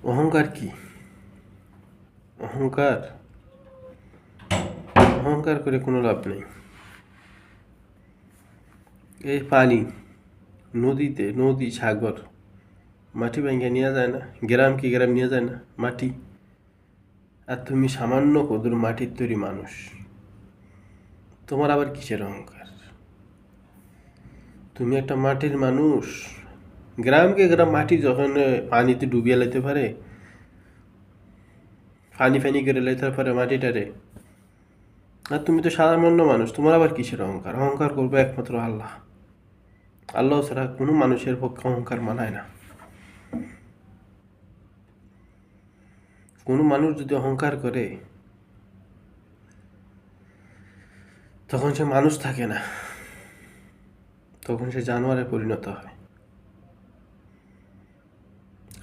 অহংকার কি? অহংকার অহংকার করে কোনো লাভ নেই। এই পানি, নদী সাগর মাটি ভাঙ্গা নিয়ে যায় না? গ্রাম কি গ্রাম নিয়ে যায় না মাটি? আর তুমি সামান্য কদর মাটির তৈরি মানুষ, তোমার আবার কিসের অহংকার? তুমি একটা মাটির মানুষ। গ্রামকে গ্রাম মাটি যখন পানিতে ডুবিয়ে লাইতে পারে, ফানি ফানি করে লাইতে পারে মাটিটারে, আর তুমি তো সামান্য মানুষ, তোমার আবার কিসের অহংকার? অহংকার করবে একমাত্র আল্লাহ। আল্লাহ ছাড়া কোনো মানুষের পক্ষে অহংকার মানায় না। কোনো মানুষ যদি অহংকার করে তখন সে মানুষ থাকে না, তখন সে জানোয়ারে পরিণত হয়।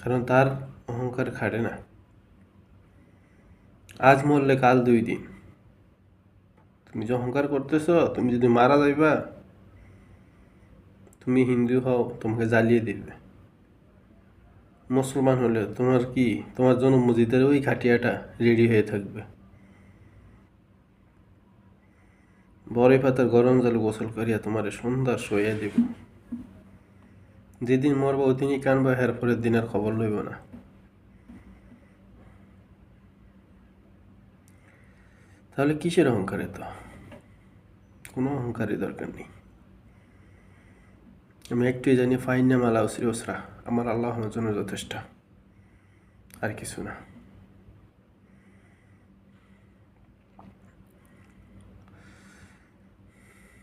কারণ তার অহংকার খাটে না। আজ মরলে কাল 2 দিন। তুমি যে অহংকার করতেছো, তুমি যদি মারা যাইবা, তুমি হিন্দু হও তোমাকে জ্বালিয়ে দিবে। মুসলমান হলে তোমার জন্য মসজিদের ওই খাটিয়াটা রেডি হয়ে থাকবে। বড়ই পাতার গরম জল গোসল করিয়া তোমার সন্ধ্যা শোয়া দিব। যেদিন মরবো ওই দিনই কানবা, এর পরের দিন আর খবর লইব না। তাহলে কিসের অহংকার? এত কোনো অহংকারই দরকার নেই। আমি একটুই জানি, ফাইন্না মালা উসরি উসরা, আমার আল্লাহ আমার জন্য যথেষ্ট, আর কিছু না।